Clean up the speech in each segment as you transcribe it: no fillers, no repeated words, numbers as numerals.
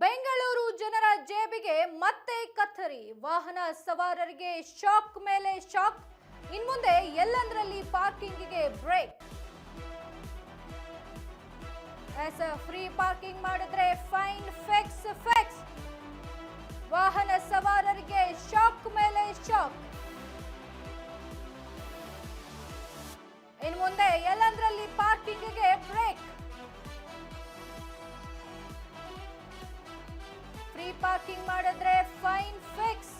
ಬೆಂಗಳೂರು ಜನರ ಜೇಬಿಗೆ ಮತ್ತೆ ಕತ್ತರಿ. ವಾಹನ ಸವಾರರಿಗೆ ಶಾಕ್ ಮೇಲೆ ಶಾಕ್. ಇನ್ಮುಂದೆ ಎಲ್ಲಂದರಲ್ಲಿ ಪಾರ್ಕಿಂಗಿಗೆ ಬ್ರೇಕ್. ಫ್ರೀ ಪಾರ್ಕಿಂಗ್ ಮಾಡಿದ್ರೆ ಫೈನ್ ಫಿಕ್ಸ್. ವಾಹನ ಸವಾರರಿಗೆ ಶಾಕ್ ಮೇಲೆ ಶಾಕ್. ಇನ್ಮುಂದೆ ಎಲ್ಲಂದರಲ್ಲಿ ಪಾರ್ಕಿಂಗಿಗೆ ಬ್ರೇಕ್. ಫ್ರೀ ಪಾರ್ಕಿಂಗ್ ಮಾಡಿದ್ರೆ ಫೈನ್ ಫಿಕ್ಸ್.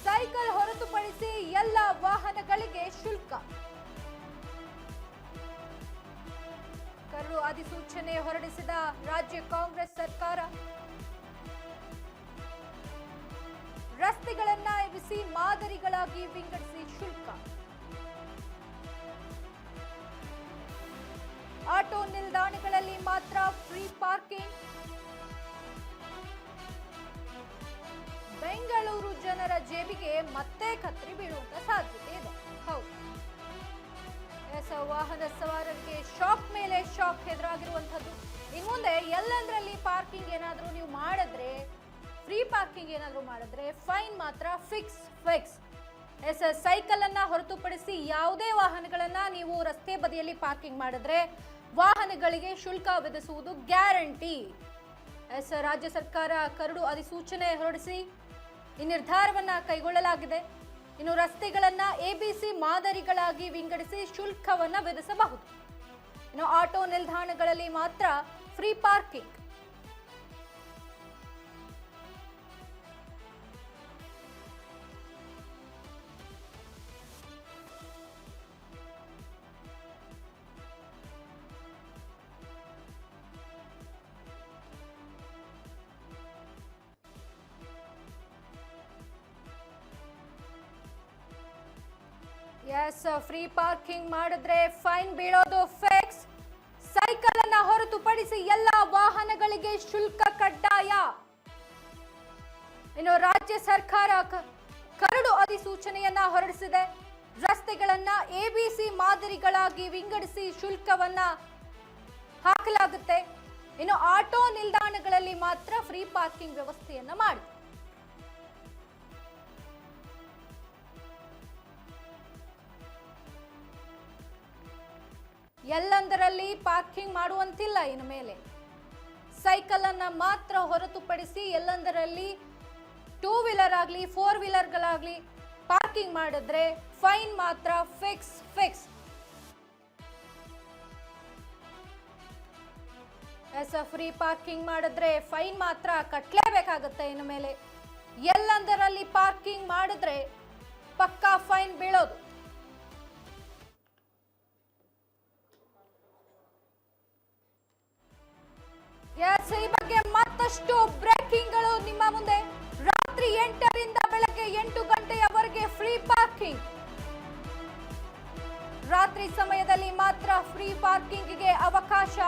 ಸೈಕಲ್ ಹೊರತುಪಡಿಸಿ ಎಲ್ಲ ವಾಹನಗಳಿಗೆ ಶುಲ್ಕ. ಕರಡು ಅಧಿಸೂಚನೆ ಹೊರಡಿಸಿದ ರಾಜ್ಯ ಕಾಂಗ್ರೆಸ್ ಸರ್ಕಾರ. ರಸ್ತೆಗಳನ್ನ ಎಬ್ಬಿಸಿ ಮಾದರಿಗಳಾಗಿ ವಿಂಗಡಿಸಿ ಶುಲ್ಕ. ಆಟೋ ನಿಲ್ದಾಣಗಳಲ್ಲಿ ಮಾತ್ರ ಫ್ರೀ ಪಾರ್ಕಿಂಗ್. ಬೆಂಗಳೂರು ಜನರ ಜೇಬಿಗೆ ಮತ್ತೆ ಕತ್ತರಿ ಬೀಳುವಂತ ಸಾಧ್ಯತೆ ಇದೆ. ಹೌದು, ವಾಹನ ಸವಾರರಿಗೆ ಶಾಕ್ ಮೇಲೆ ಶಾಕ್ ಎದುರಾಗಿರುವಂತದ್ದು. ಇನ್ನು ಮುಂದೆ ಎಲ್ಲಂದ್ರಲ್ಲಿ ಪಾರ್ಕಿಂಗ್ ಏನಾದ್ರೂ ನೀವು ಮಾಡಿದ್ರೆ, ಫ್ರೀ ಪಾರ್ಕಿಂಗ್ ಏನಾದ್ರೂ ಮಾಡಿದ್ರೆ ಫೈನ್ ಮಾತ್ರ ಫಿಕ್ಸ್. ಸೈಕಲ್ ಅನ್ನ ಹೊರತುಪಡಿಸಿ ಯಾವುದೇ ವಾಹನಗಳನ್ನ ನೀವು ರಸ್ತೆ ಬದಿಯಲ್ಲಿ ಪಾರ್ಕಿಂಗ್ ಮಾಡಿದ್ರೆ ವಾಹನಗಳಿಗೆ ಶುಲ್ಕ ವಿಧಿಸುವುದು ಗ್ಯಾರಂಟಿ. ರಾಜ್ಯ ಸರ್ಕಾರ ಕರಡು ಅಧಿಸೂಚನೆ ಹೊರಡಿಸಿ ಈ ನಿರ್ಧಾರವನ್ನ ಕೈಗೊಳ್ಳಲಾಗಿದೆ. ಇನ್ನು ರಸ್ತೆಗಳನ್ನ ಎಬಿಸಿ ಮಾದರಿಗಳಾಗಿ ವಿಂಗಡಿಸಿ ಶುಲ್ಕವನ್ನ ವಿಧಿಸಬಹುದು. ಇನ್ನು ಆಟೋ ನಿಲ್ದಾಣಗಳಲ್ಲಿ ಮಾತ್ರ ಫ್ರೀ ಪಾರ್ಕಿಂಗ್. ಫ್ರೀ ಪಾರ್ಕಿಂಗ್ ಮಾಡಿದ್ರೆ ಫೈನ್ ಬೀಳೋದು ಫಿಕ್ಸ್. ಸೈಕಲ್ ಅನ್ನ ಹೊರತುಪಡಿಸಿ ಎಲ್ಲ ವಾಹನಗಳಿಗೆ ಶುಲ್ಕ ಕಡ್ಡಾಯ. ಇನ್ನು ರಾಜ್ಯ ಸರ್ಕಾರ ಕರಡು ಅಧಿಸೂಚನೆಯನ್ನ ಹೊರಡಿಸಿದೆ. ರಸ್ತೆಗಳನ್ನ ಎಬಿಸಿ ಮಾದರಿಗಳಾಗಿ ವಿಂಗಡಿಸಿ ಶುಲ್ಕವನ್ನ ಹಾಕಲಾಗುತ್ತೆ. ಇನ್ನು ಆಟೋ ನಿಲ್ದಾಣಗಳಲ್ಲಿ ಮಾತ್ರ ಫ್ರೀ ಪಾರ್ಕಿಂಗ್ ವ್ಯವಸ್ಥೆಯನ್ನ ಮಾಡಿ. ಎಲ್ಲಂದರಲ್ಲಿ ಪಾರ್ಕಿಂಗ್ ಮಾಡುವಂತಿಲ್ಲ. ಇನ್ನು ಮೇಲೆ ಸೈಕಲ್ ಅನ್ನ ಮಾತ್ರ ಹೊರತುಪಡಿಸಿ ಎಲ್ಲಂದರಲ್ಲಿ 2 ವೀಲರ್ ಆಗಲಿ 4 ವೀಲರ್ಗಳಾಗ್ಲಿ ಪಾರ್ಕಿಂಗ್ ಮಾಡಿದ್ರೆ ಫೈನ್ ಮಾತ್ರ ಫಿಕ್ಸ್. ಫ್ರೀ ಪಾರ್ಕಿಂಗ್ ಮಾಡಿದ್ರೆ ಫೈನ್ ಮಾತ್ರ ಕಟ್ಟಲೇಬೇಕಾಗುತ್ತೆ. ಇನ್ನು ಮೇಲೆ ಎಲ್ಲಂದರಲ್ಲಿ ಪಾರ್ಕಿಂಗ್ ಮಾಡಿದ್ರೆ ಪಕ್ಕಾ ಫೈನ್ ಬೀಳೋದು. ಈ ಬಗ್ಗೆ ಮತ್ತಷ್ಟು ಬ್ರೇಕಿಂಗ್ಗಳು ನಿಮ್ಮ ಮುಂದೆ. ರಾತ್ರಿ 8ರಿಂದ ಬೆಳಗ್ಗೆ 8 ಗಂಟೆಯವರೆಗೆ ಫ್ರೀ ಪಾರ್ಕಿಂಗ್. ರಾತ್ರಿ ಸಮಯದಲ್ಲಿ ಮಾತ್ರ ಫ್ರೀ ಪಾರ್ಕಿಂಗ್ಗೆ ಅವಕಾಶ.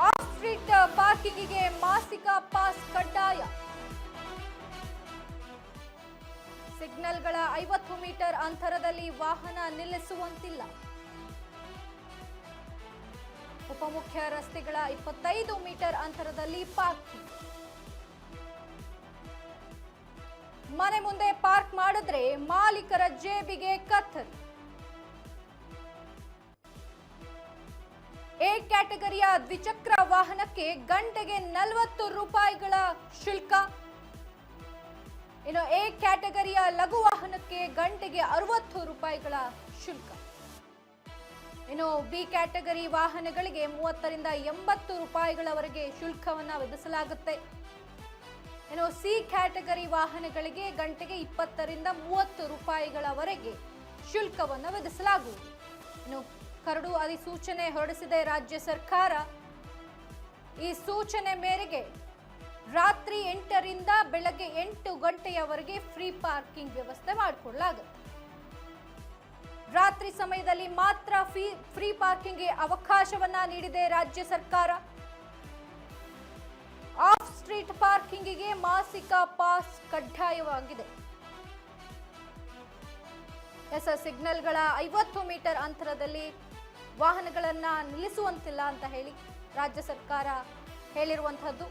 ಆಫ್ ಸ್ಟ್ರೀಟ್ ಪಾರ್ಕಿಂಗ್ಗೆ ಮಾಸಿಕ ಪಾಸ್ ಕಡ್ಡಾಯ. ಸಿಗ್ನಲ್ಗಳ 50 ಮೀಟರ್ ಅಂತರದಲ್ಲಿ ವಾಹನ ನಿಲ್ಲಿಸುವಂತಿಲ್ಲ. ಉಪಮುಖ್ಯ ರಸ್ತೆಗಳ 25 ಮೀಟರ್ ಅಂತರದಲ್ಲಿ ಪಾರ್ಕಿಂಗ್. ಮನೆ ಮುಂದೆ ಪಾರ್ಕ್ ಮಾಡಿದ್ರೆ ಮಾಲೀಕರ ಜೇಬಿಗೆ ಕತ್ತರಿ. ಎ ಕ್ಯಾಟಗರಿಯ ದ್ವಿಚಕ್ರ ವಾಹನಕ್ಕೆ ಗಂಟೆಗೆ 40 ರೂಪಾಯಿಗಳ ಶುಲ್ಕ. ಇನ್ನು ಎ ಕ್ಯಾಟಗರಿಯ ಲಘು ವಾಹನಕ್ಕೆ ಗಂಟೆಗೆ 60 ರೂಪಾಯಿಗಳ ಶುಲ್ಕ. ಇನ್ನು ಬಿ ಕ್ಯಾಟಗರಿ ವಾಹನಗಳಿಗೆ 30ರಿಂದ 80 ರೂಪಾಯಿಗಳವರೆಗೆ ಶುಲ್ಕವನ್ನ ವಿಧಿಸಲಾಗುತ್ತೆ. ಇನ್ನು ಸಿ ಕ್ಯಾಟಗರಿ ವಾಹನಗಳಿಗೆ ಗಂಟೆಗೆ 20ರಿಂದ 30 ರೂಪಾಯಿಗಳವರೆಗೆ ಶುಲ್ಕವನ್ನ ವಿಧಿಸಲಾಗುವುದು. ಇನ್ನು ಕರಡು ಅಧಿಸೂಚನೆ ಹೊರಡಿಸಿದೆ ರಾಜ್ಯ ಸರ್ಕಾರ. ಈ ಸೂಚನೆ ಮೇರೆಗೆ ರಾತ್ರಿ 8ರಿಂದ ಬೆಳಗ್ಗೆ 8 ಗಂಟೆಯವರೆಗೆ ಫ್ರೀ ಪಾರ್ಕಿಂಗ್ ವ್ಯವಸ್ಥೆ ಮಾಡಿಕೊಳ್ಳಲಾಗುತ್ತೆ. ರಾತ್ರಿ ಸಮಯದಲ್ಲಿ ಮಾತ್ರ ಫ್ರೀ ಪಾರ್ಕಿಂಗ್ಗೆ ಅವಕಾಶವನ್ನ ನೀಡಿದೆ ರಾಜ್ಯ ಸರ್ಕಾರ. ಆಫ್ ಸ್ಟ್ರೀಟ್ ಪಾರ್ಕಿಂಗ್ಗೆ ಮಾಸಿಕ ಪಾಸ್ ಕಡ್ಡಾಯವಾಗಿದೆ. ಎಸ್ ಸಿಗ್ನಲ್ಗಳ 50 ಮೀಟರ್ ಅಂತರದಲ್ಲಿ ವಾಹನಗಳನ್ನ ನಿಲ್ಲಿಸುವಂತಿಲ್ಲ ಅಂತ ಹೇಳಿ ರಾಜ್ಯ ಸರ್ಕಾರ ಹೇಳಿರುವಂತಹದ್ದು.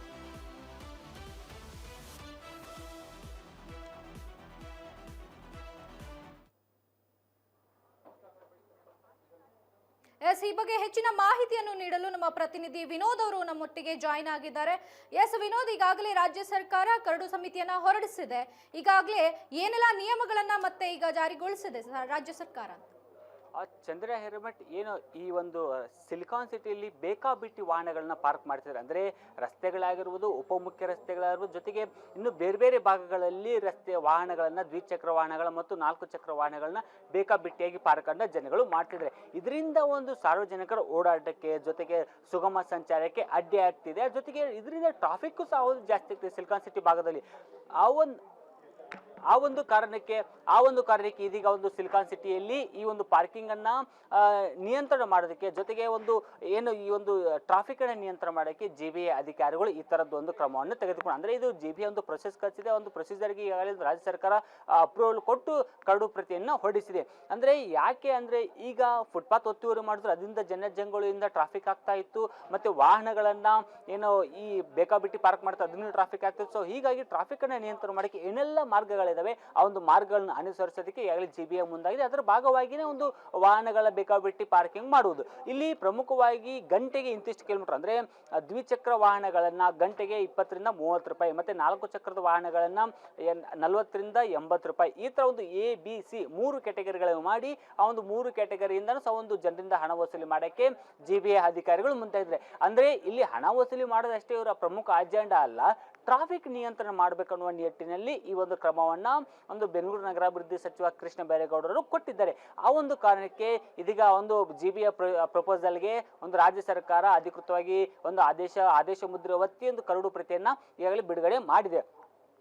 ಎಸ್ ಈ ಬಗ್ಗೆ ಹೆಚ್ಚಿನ ಮಾಹಿತಿಯನ್ನು ನೀಡಲು ನಮ್ಮ ಪ್ರತಿನಿಧಿ ವಿನೋದ್ ಅವರು ನಮ್ಮೊಟ್ಟಿಗೆ ಜಾಯಿನ್ ಆಗಿದ್ದಾರೆ. ಎಸ್ ವಿನೋದ್, ಈಗಾಗಲೇ ರಾಜ್ಯ ಸರ್ಕಾರ ಕರಡು ಸಮಿತಿಯನ್ನ ಹೊರಡಿಸಿದೆ. ಈಗಾಗಲೇ ಏನೆಲ್ಲ ನಿಯಮಗಳನ್ನ ಮತ್ತೆ ಈಗ ಜಾರಿಗೊಳಿಸಿದೆ ರಾಜ್ಯ ಸರ್ಕಾರ? ಚಂದ್ರ ಹಿರೇಮಠ್, ಏನು ಈ ಒಂದು ಸಿಲಿಕಾನ್ ಸಿಟಿಯಲ್ಲಿ ಬೇಕಾಬಿಟ್ಟಿ ವಾಹನಗಳನ್ನ ಪಾರ್ಕ್ ಮಾಡ್ತಿದ್ದಾರೆ. ಅಂದರೆ ರಸ್ತೆಗಳಾಗಿರ್ಬೋದು, ಉಪಮುಖ್ಯ ರಸ್ತೆಗಳಾಗಿರ್ಬೋದು, ಜೊತೆಗೆ ಇನ್ನು ಬೇರೆ ಬೇರೆ ಭಾಗಗಳಲ್ಲಿ ರಸ್ತೆ ವಾಹನಗಳನ್ನ, ದ್ವಿಚಕ್ರ ವಾಹನಗಳ ಮತ್ತು 4 ಚಕ್ರ ವಾಹನಗಳನ್ನ ಬೇಕಾಬಿಟ್ಟಿಯಾಗಿ ಪಾರ್ಕ್ ಅನ್ನ ಜನಗಳು ಮಾಡ್ತಿದ್ದಾರೆ. ಇದರಿಂದ ಒಂದು ಸಾರ್ವಜನಿಕರ ಓಡಾಟಕ್ಕೆ, ಜೊತೆಗೆ ಸುಗಮ ಸಂಚಾರಕ್ಕೆ ಅಡ್ಡಿ ಆಗ್ತಿದೆ. ಜೊತೆಗೆ ಇದರಿಂದ ಟ್ರಾಫಿಕ್ ಸಹ ಜಾಸ್ತಿ ಆಗ್ತಿದೆ ಸಿಲಿಕಾನ್ ಸಿಟಿ ಭಾಗದಲ್ಲಿ. ಆ ಒಂದು ಕಾರಣಕ್ಕೆ ಇದೀಗ ಒಂದು ಸಿಲಿಕಾನ್ ಸಿಟಿಯಲ್ಲಿ ಈ ಒಂದು ಪಾರ್ಕಿಂಗ್ ಅನ್ನ ನಿಯಂತ್ರಣ ಮಾಡೋದಕ್ಕೆ, ಜೊತೆಗೆ ಒಂದು ಏನು ಈ ಒಂದು ಟ್ರಾಫಿಕ್ ಅನ್ನ ನಿಯಂತ್ರಣ ಮಾಡೋಕ್ಕೆ GBA ಅಧಿಕಾರಿಗಳು ಈ ತರದ್ದು ಒಂದು ಕ್ರಮವನ್ನು ತೆಗೆದುಕೊಂಡು, ಅಂದ್ರೆ ಇದು GBA ಒಂದು ಪ್ರೊಸೆಸ್ ಕಳಿಸಿದೆ. ಒಂದು ಪ್ರೊಸೀಜರ್ಗೆ ಈಗಾಗಲೇ ರಾಜ್ಯ ಸರ್ಕಾರ ಅಪ್ರೂವಲ್ ಕೊಟ್ಟು ಕರಡು ಪ್ರತಿಯನ್ನ ಹೊರಡಿಸಿದೆ. ಅಂದ್ರೆ ಯಾಕೆ ಅಂದ್ರೆ ಈಗ ಫುಟ್ಪಾತ್ ಒತ್ತುವರಿ ಮಾಡಿದ್ರು, ಅದರಿಂದ ಜನಜಂಗುಳಿಯಿಂದ ಟ್ರಾಫಿಕ್ ಆಗ್ತಾ ಇತ್ತು. ಮತ್ತೆ ವಾಹನಗಳನ್ನ ಏನು ಈ ಬೇಕಾಬಿಟ್ಟಿ ಪಾರ್ಕ್ ಮಾಡ್ತಾ ಅದನ್ನು ಟ್ರಾಫಿಕ್ ಆಗ್ತಿತ್ತು. ಸೊ ಹೀಗಾಗಿ ಟ್ರಾಫಿಕ್ ಅನ್ನ ನಿಯಂತ್ರಣ ಮಾಡೋಕ್ಕೆ ಏನೆಲ್ಲ ಮಾರ್ಗಗಳಿದಾವೆ ಆ ಒಂದು ಮಾರ್ಗಗಳನ್ನ ಅನುಸರಿಸೋದಕ್ಕೆ ಈಗಾಗಲೇ GBA ಮುಂದಾಗಿದೆ. ಅದರ ಭಾಗವಾಗಿನೇ ಒಂದು ವಾಹನಗಳ ಬೇಕಾಬಿಟ್ಟಿ ಪಾರ್ಕಿಂಗ್ ಮಾಡುವುದು. ಇಲ್ಲಿ ಪ್ರಮುಖವಾಗಿ ಗಂಟೆಗೆ ಇಂತಿಷ್ಟು ಕಿಲೋಮೀಟರ್, ಅಂದ್ರೆ ದ್ವಿಚಕ್ರ ವಾಹನಗಳನ್ನ ಗಂಟೆಗೆ 20 ರಿಂದ 30 ರೂಪಾಯಿ, ಮತ್ತೆ 4 ಚಕ್ರದ ವಾಹನಗಳನ್ನ 40 ರಿಂದ 80 ರೂಪಾಯಿ, ಈ ತರ ಒಂದು ABC 3 ಕ್ಯಾಟಗರಿಗಳನ್ನು ಮಾಡಿ ಆ ಒಂದು 3 ಕ್ಯಾಟಗರಿಯಿಂದ ಸಹ ಒಂದು ಜನರಿಂದ ಹಣ ವಸೂಲಿ ಮಾಡಕ್ಕೆ GBA ಅಧಿಕಾರಿಗಳು ಮುಂದಾಗಿದ್ದಾರೆ. ಅಂದ್ರೆ ಇಲ್ಲಿ ಹಣ ವಸೂಲಿ ಮಾಡೋದಷ್ಟೇ ಇವರ ಪ್ರಮುಖ ಅಜೆಂಡಾ ಅಲ್ಲ, ಟ್ರಾಫಿಕ್ ನಿಯಂತ್ರಣ ಮಾಡಬೇಕನ್ನುವ ನಿಟ್ಟಿನಲ್ಲಿ ಈ ಒಂದು ಕ್ರಮವನ್ನ ಒಂದು ಬೆಂಗಳೂರು ನಗರಾಭಿವೃದ್ಧಿ ಸಚಿವ ಕೃಷ್ಣ ಬೈರೇಗೌಡರು ಕೊಟ್ಟಿದ್ದಾರೆ. ಆ ಒಂದು ಕಾರಣಕ್ಕೆ ಇದೀಗ ಒಂದು GBA ಪ್ರಪೋಸಲ್ಗೆ ಒಂದು ರಾಜ್ಯ ಸರ್ಕಾರ ಅಧಿಕೃತವಾಗಿ ಒಂದು ಆದೇಶ ಮುದ್ರೆ ಒತ್ತಿ ಒಂದು ಕರಡು ಪ್ರತಿಯನ್ನ ಈಗಾಗಲೇ ಬಿಡುಗಡೆ ಮಾಡಿದೆ.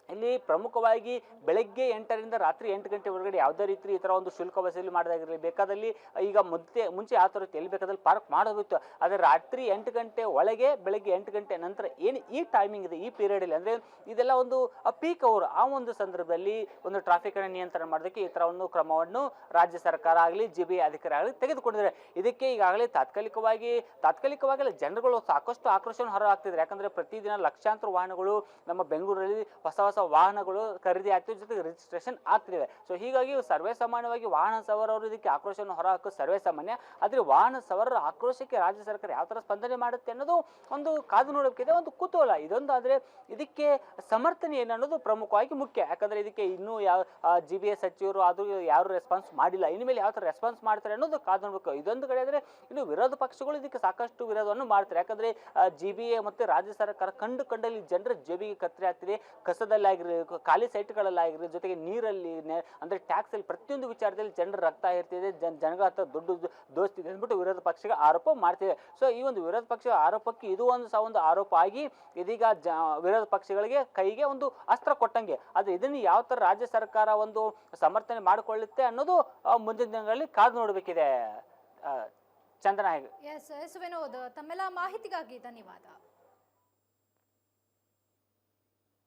ಇಲ್ಲಿ ಪ್ರಮುಖವಾಗಿ ಬೆಳಗ್ಗೆ 8 ರಿಂದ ರಾತ್ರಿ 8 ಗಂಟೆವರೆಗೆ ಯಾವುದೇ ರೀತಿ ಈ ತರ ಒಂದು ಶುಲ್ಕ ವಸೂಲಿ ಮಾಡೋದಾಗಿರಲಿ, ಬೇಕಾದಲ್ಲಿ ಈಗ ಮುಂಚೆ ಯಾವ ತರ ಎಲ್ಲಿ ಬೇಕಾದಲ್ಲಿ ಪಾರ್ಕ್ ಮಾಡೋದಿತ್ತು. ಆದರೆ ರಾತ್ರಿ 8 ಗಂಟೆ ಒಳಗೆ ಬೆಳಗ್ಗೆ 8 ಗಂಟೆ ನಂತರ ಏನು ಈ ಟೈಮಿಂಗ್ ಇದೆ, ಈ ಪೀರಿಯಡ್ ಅಲ್ಲಿ ಅಂದ್ರೆ ಇದೆಲ್ಲ ಒಂದು ಪೀಕ್ ಅವರ್, ಆ ಒಂದು ಸಂದರ್ಭದಲ್ಲಿ ಒಂದು ಟ್ರಾಫಿಕ್ ಅನ್ನು ನಿಯಂತ್ರಣ ಮಾಡೋದಕ್ಕೆ ಈ ತರ ಒಂದು ಕ್ರಮವನ್ನು ರಾಜ್ಯ ಸರ್ಕಾರ ಆಗಲಿ GBA ಅಧಿಕಾರಿ ಆಗಲಿ ತೆಗೆದುಕೊಂಡಿದ್ದಾರೆ. ಇದಕ್ಕೆ ಈಗಾಗಲೇ ತಾತ್ಕಾಲಿಕವಾಗಿ ಜನರುಗಳು ಸಾಕಷ್ಟು ಆಕ್ರೋಶವನ್ನು ಹೊರಹಾಕ್ತಿದ್ದಾರೆ. ಯಾಕಂದ್ರೆ ಪ್ರತಿದಿನ ಲಕ್ಷಾಂತರ ವಾಹನಗಳು ನಮ್ಮ ಬೆಂಗಳೂರಲ್ಲಿ ಹೊಸ ವಾಹನಗಳು ಖರೀದಿ ಆಗ್ತಿವೆ, ಜೊತೆಗೆ ರಿಜಿಸ್ಟ್ರೇಷನ್ ಆಗ್ತಿದೆ. ಸೊ ಹೀಗಾಗಿ ಸರ್ವೇ ಸಾಮಾನ್ಯವಾಗಿ ವಾಹನ ಸವಾರರು ಇದಕ್ಕೆ ಆಕ್ರೋಶವನ್ನು ಹೊರಹಾಕೋದು ಸರ್ವೇ ಸಾಮಾನ್ಯ. ಆದ್ರೆ ವಾಹನ ಸವಾರರ ಆಕ್ರೋಶಕ್ಕೆ ರಾಜ್ಯ ಸರ್ಕಾರ ಯಾವ ತರ ಸ್ಪಂದನೆ ಮಾಡುತ್ತೆ ಅನ್ನೋದು ಒಂದು ಕಾದು ನೋಡೋಕ್ಕಿದೆ, ಒಂದು ಕುತೂಹಲ. ಇದೊಂದು ಆದ್ರೆ ಇದಕ್ಕೆ ಸಮರ್ಥನೆ ಏನು ಅನ್ನೋದು ಪ್ರಮುಖವಾಗಿ ಮುಖ್ಯ. ಯಾಕಂದ್ರೆ ಇದಕ್ಕೆ ಇನ್ನೂ ಯಾವ GBA ಸಚಿವರು ಅದು ಯಾರು ರೆಸ್ಪಾನ್ಸ್ ಮಾಡಿಲ್ಲ. ಇನ್ಮೇಲೆ ಯಾವ ತರ ರೆಸ್ಪಾನ್ಸ್ ಮಾಡ್ತಾರೆ ಅನ್ನೋದು ಕಾದು ನೋಡ್ಬೇಕು. ಇದೊಂದು ಕಡೆ ಆದ್ರೆ ಇನ್ನು ವಿರೋಧ ಪಕ್ಷಗಳು ಇದಕ್ಕೆ ಸಾಕಷ್ಟು ವಿರೋಧವನ್ನು ಮಾಡ್ತಾರೆ. ಯಾಕಂದ್ರೆ GBA ಮತ್ತೆ ರಾಜ್ಯ ಸರ್ಕಾರ ಕಂಡಲ್ಲಿ ಜನರ ಜೇಬಿಗೆ ಕತ್ತರಿ ಆಗ್ತಿದೆ. ಕಸದಲ್ಲಿ ಖಾಲಿ ಸೈಟ್ಗಳಲ್ಲಾಗಿರಿ, ಜೊತೆಗೆ ನೀರಲ್ಲಿ, ಅಂದ್ರೆ ಟ್ಯಾಕ್ಸ್ ಅಲ್ಲಿ ಪ್ರತಿಯೊಂದು ವಿಚಾರದಲ್ಲಿ ಜನರ ರಕ್ತ ಇರ್ತಿದೆ, ಜನಗಳ ಹತ್ರ ದುಡ್ಡು ದೋಸ್ತಿದೆ ಅಂದ್ಬಿಟ್ಟು ವಿರೋಧ ಪಕ್ಷಗಳು ಆರೋಪ ಮಾಡ್ತಿದೆ. ಸೊ ಈ ಒಂದು ವಿರೋಧ ಪಕ್ಷ ಆರೋಪಕ್ಕೆ ಇದು ಒಂದು ಆರೋಪ ಆಗಿ ಇದೀಗ ವಿರೋಧ ಪಕ್ಷಗಳಿಗೆ ಕೈಗೆ ಒಂದು ಅಸ್ತ್ರ ಕೊಟ್ಟಂಗೆ. ಆದ್ರೆ ಇದನ್ನು ಯಾವ ತರ ರಾಜ್ಯ ಸರ್ಕಾರ ಒಂದು ಸಮರ್ಥನೆ ಮಾಡಿಕೊಳ್ಳುತ್ತೆ ಅನ್ನೋದು ಮುಂದಿನ ದಿನಗಳಲ್ಲಿ ಕಾದು ನೋಡಬೇಕಿದೆ. ಚಂದನ. ಎಸ್ ವಿನೋದ್, ತಮ್ಮೆಲ್ಲ ಮಾಹಿತಿಗಾಗಿ ಧನ್ಯವಾದ.